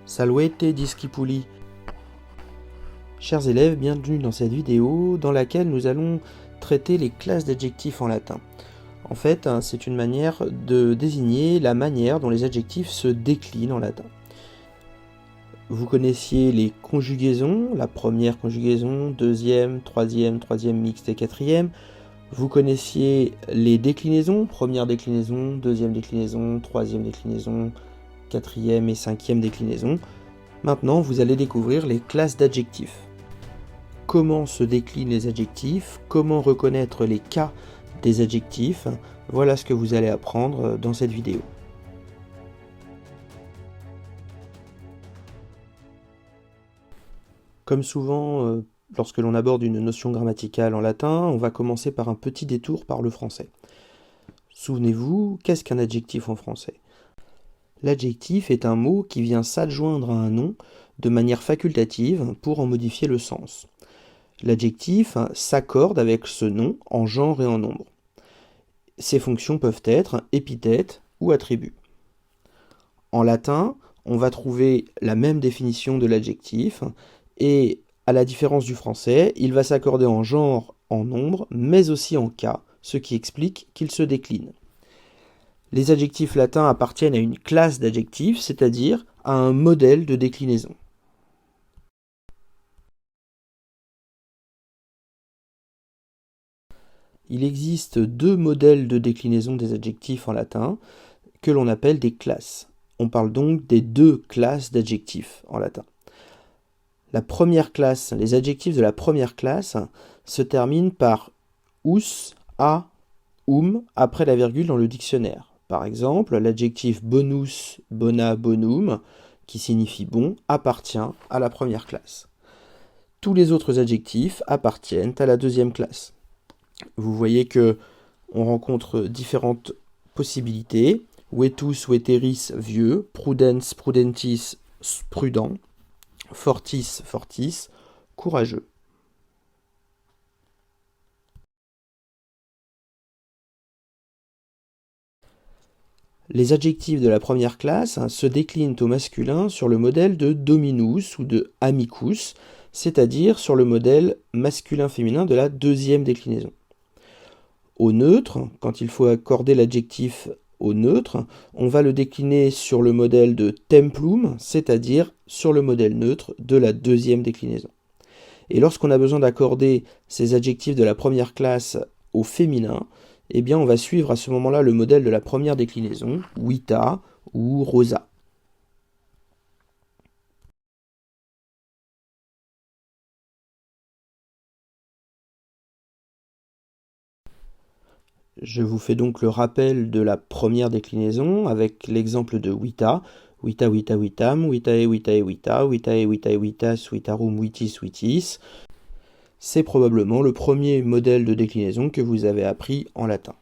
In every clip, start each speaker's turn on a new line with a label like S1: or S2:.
S1: Salvete discipuli. Chers élèves, bienvenue dans cette vidéo dans laquelle nous allons traiter les classes d'adjectifs en latin. En fait, c'est une manière de désigner la manière dont les adjectifs se déclinent en latin. Vous connaissiez les conjugaisons, la première conjugaison, deuxième, troisième mixte et quatrième. Vous connaissiez les déclinaisons, première déclinaison, deuxième déclinaison, troisième déclinaison, quatrième et cinquième déclinaison. Maintenant, vous allez découvrir les classes d'adjectifs. Comment se déclinent les adjectifs, comment reconnaître les cas des adjectifs, voilà ce que vous allez apprendre dans cette vidéo. Comme souvent, lorsque l'on aborde une notion grammaticale en latin, on va commencer par un petit détour par le français. Souvenez-vous, qu'est-ce qu'un adjectif en français ? L'adjectif est un mot qui vient s'adjoindre à un nom de manière facultative pour en modifier le sens. L'adjectif s'accorde avec ce nom en genre et en nombre. Ces fonctions peuvent être épithètes ou attributs. En latin, on va trouver la même définition de l'adjectif et, à la différence du français, il va s'accorder en genre, en nombre, mais aussi en cas, ce qui explique qu'il se décline. Les adjectifs latins appartiennent à une classe d'adjectifs, c'est-à-dire à un modèle de déclinaison. Il existe deux modèles de déclinaison des adjectifs en latin que l'on appelle des classes. On parle donc des deux classes d'adjectifs en latin. La première classe, les adjectifs de la première classe se terminent par us, a, après la virgule dans le dictionnaire. Par exemple, l'adjectif bonus, bona, bonum, qui signifie bon, appartient à la première classe. Tous les autres adjectifs appartiennent à la deuxième classe. Vous voyez que on rencontre différentes possibilités. Vetus, veteris, vieux, prudens, prudentis, prudent, fortis, fortis, courageux. Les adjectifs de la première classe se déclinent au masculin sur le modèle de dominus ou de amicus, c'est-à-dire sur le modèle masculin-féminin de la deuxième déclinaison. Au neutre, quand il faut accorder l'adjectif au neutre, on va le décliner sur le modèle de templum, c'est-à-dire sur le modèle neutre de la deuxième déclinaison. Et lorsqu'on a besoin d'accorder ces adjectifs de la première classe au féminin, eh bien on va suivre à ce moment-là le modèle de la première déclinaison, vita ou rosa. Je vous fais donc le rappel de la première déclinaison avec l'exemple de vita. Vita, vita, vitam, vitae, vitae, vita, vitae, vitae, vitas, vitarum, vitis, vitis. C'est probablement le premier modèle de déclinaison que vous avez appris en latin.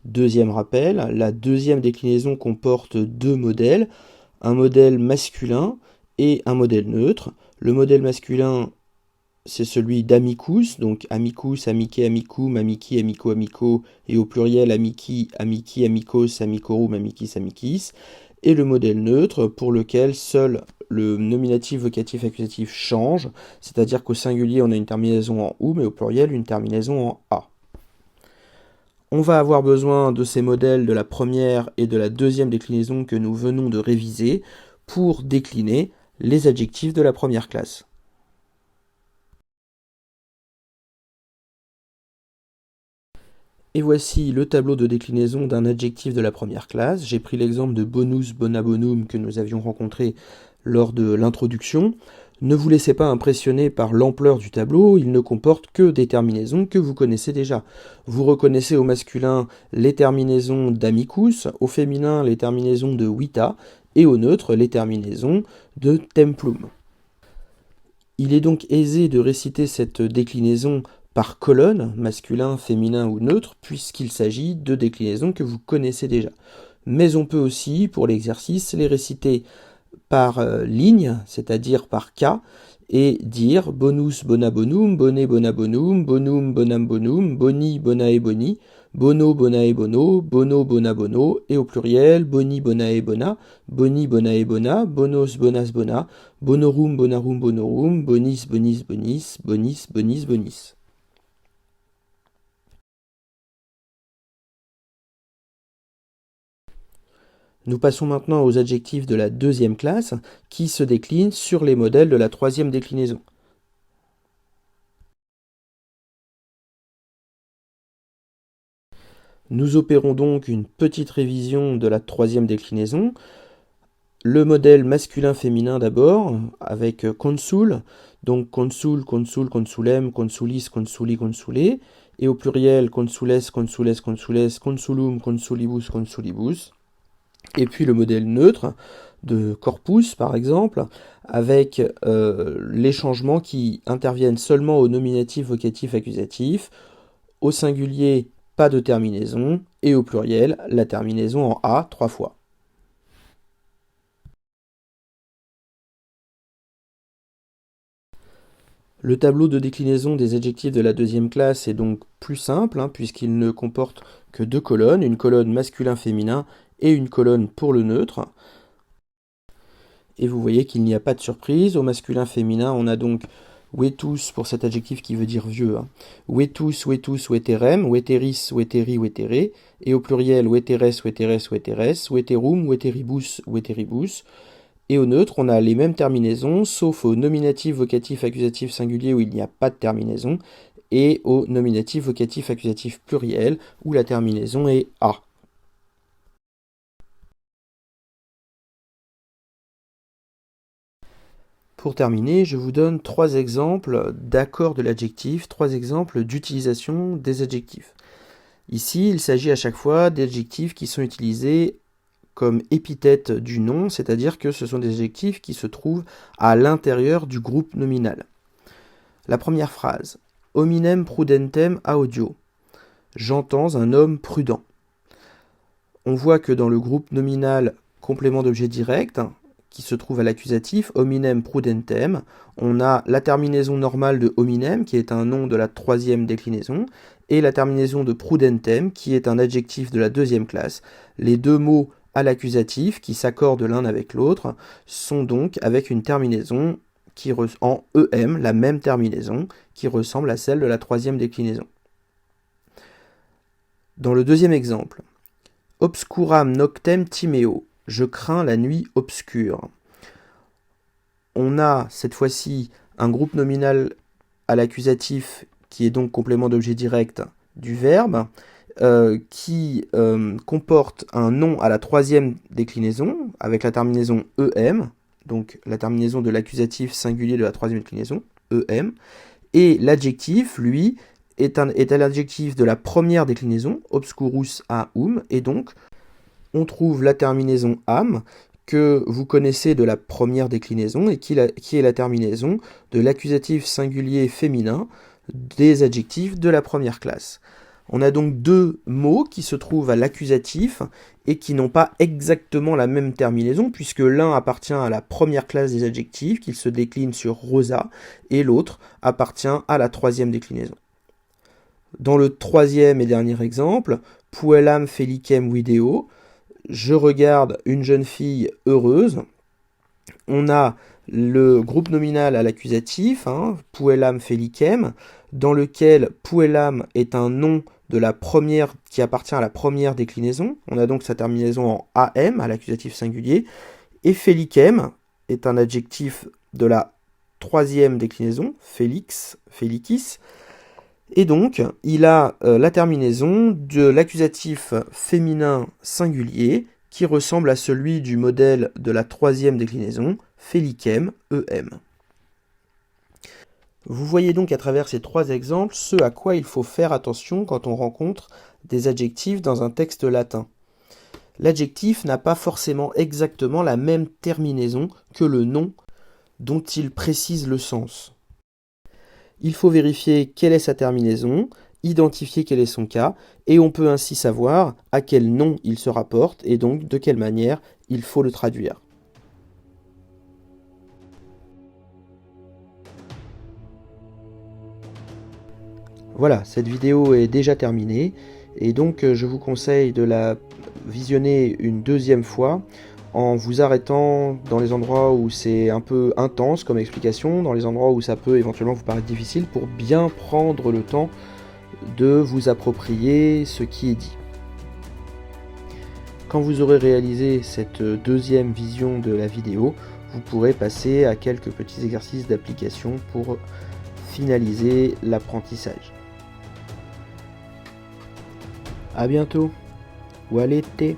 S1: Deuxième rappel, la deuxième déclinaison comporte deux modèles, un modèle masculin et un modèle neutre. Le modèle masculin, c'est celui d'amicus, donc amicus, amice, amicum, amici, amico, amico, et au pluriel amici, amici, amicos, amicorum, amicis, amicis. Et le modèle neutre, pour lequel seul le nominatif, vocatif, accusatif change, c'est-à-dire qu'au singulier, on a une terminaison en ou, mais au pluriel, une terminaison en a. On va avoir besoin de ces modèles de la première et de la deuxième déclinaison que nous venons de réviser pour décliner les adjectifs de la première classe. Et voici le tableau de déclinaison d'un adjectif de la première classe. J'ai pris l'exemple de bonus, bona, bonum que nous avions rencontré lors de l'introduction. Ne vous laissez pas impressionner par l'ampleur du tableau, il ne comporte que des terminaisons que vous connaissez déjà. Vous reconnaissez au masculin les terminaisons d'amicus, au féminin les terminaisons de vita, et au neutre les terminaisons de templum. Il est donc aisé de réciter cette déclinaison par colonne, masculin, féminin ou neutre, puisqu'il s'agit de déclinaisons que vous connaissez déjà. Mais on peut aussi, pour l'exercice, les réciter par ligne, c'est-à-dire par cas, et dire bonus bona bonum, bone bona bonum, bonum bonam bonum, boni bonae boni, bono bonae bono, bono bona bono, et au pluriel, boni bonae bona, boni bonae bona, bonos bonas bona, bonorum bonarum bonorum, bonis bonis bonis, bonis bonis bonis. Nous passons maintenant aux adjectifs de la deuxième classe qui se déclinent sur les modèles de la troisième déclinaison. Nous opérons donc une petite révision de la troisième déclinaison. Le modèle masculin-féminin d'abord, avec consul, donc consul, consul, consulem, consulis, consuli, consulé, et au pluriel consules, consules, consules, consulum, consulibus, consulibus. Et puis le modèle neutre de corpus, par exemple, avec les changements qui interviennent seulement au nominatif, vocatif, accusatif, au singulier, pas de terminaison, et au pluriel, la terminaison en A 3 fois. Le tableau de déclinaison des adjectifs de la deuxième classe est donc plus simple, puisqu'il ne comporte que 2 colonnes, une colonne masculin-féminin et une colonne pour le neutre. Et vous voyez qu'il n'y a pas de surprise. Au masculin-féminin, on a donc vetus pour cet adjectif qui veut dire vieux. Vetus, vetus, veterem, veteris, veteri, vetere. Et au pluriel, veteres, veteres, veteres, veterum, veteribus, veteribus. Et au neutre, on a les mêmes terminaisons, sauf au nominatif, vocatif, accusatif, singulier où il n'y a pas de terminaison, et au nominatif, vocatif, accusatif, pluriel où la terminaison est A. Pour terminer, je vous donne 3 exemples d'accords de l'adjectif, 3 exemples d'utilisation des adjectifs. Ici, il s'agit à chaque fois d'adjectifs qui sont utilisés comme épithète du nom, c'est-à-dire que ce sont des adjectifs qui se trouvent à l'intérieur du groupe nominal. La première phrase, hominem prudentem audio. J'entends un homme prudent. On voit que dans le groupe nominal complément d'objet direct, qui se trouve à l'accusatif, hominem prudentem, on a la terminaison normale de hominem, qui est un nom de la troisième déclinaison, et la terminaison de prudentem, qui est un adjectif de la deuxième classe. Les deux mots à l'accusatif, qui s'accordent l'un avec l'autre, sont donc avec une terminaison en em, la même terminaison, qui ressemble à celle de la troisième déclinaison. Dans le deuxième exemple, obscuram noctem timeo, je crains la nuit obscure. On a cette fois-ci un groupe nominal à l'accusatif qui est donc complément d'objet direct du verbe, qui comporte un nom à la troisième déclinaison, avec la terminaison em, donc la terminaison de l'accusatif singulier de la troisième déclinaison, em, et l'adjectif, lui, est l'adjectif de la première déclinaison, obscurus aum, et donc on trouve la terminaison am, que vous connaissez de la première déclinaison, et qui est la terminaison de l'accusatif singulier féminin des adjectifs de la première classe. On a donc deux mots qui se trouvent à l'accusatif et qui n'ont pas exactement la même terminaison, puisque l'un appartient à la première classe des adjectifs, qu'il se décline sur rosa, et l'autre appartient à la troisième déclinaison. Dans le troisième et dernier exemple, puellam felicem video, je regarde une jeune fille heureuse. On a le groupe nominal à l'accusatif, puellam felicem, dans lequel puellam est un nom de la première qui appartient à la première déclinaison. On a donc sa terminaison en am à l'accusatif singulier. Et felicem est un adjectif de la troisième déclinaison, felix, felicis. Et donc, il a la terminaison de l'accusatif féminin singulier qui ressemble à celui du modèle de la troisième déclinaison, felicem, em. Vous voyez donc à travers ces 3 exemples ce à quoi il faut faire attention quand on rencontre des adjectifs dans un texte latin. L'adjectif n'a pas forcément exactement la même terminaison que le nom dont il précise le sens. Il faut vérifier quelle est sa terminaison, identifier quel est son cas, et on peut ainsi savoir à quel nom il se rapporte et donc de quelle manière il faut le traduire. Voilà, cette vidéo est déjà terminée et donc je vous conseille de la visionner une deuxième fois en vous arrêtant dans les endroits où c'est un peu intense comme explication, dans les endroits où ça peut éventuellement vous paraître difficile, pour bien prendre le temps de vous approprier ce qui est dit. Quand vous aurez réalisé cette deuxième vision de la vidéo, vous pourrez passer à quelques petits exercices d'application pour finaliser l'apprentissage. À bientôt, ou à l'été.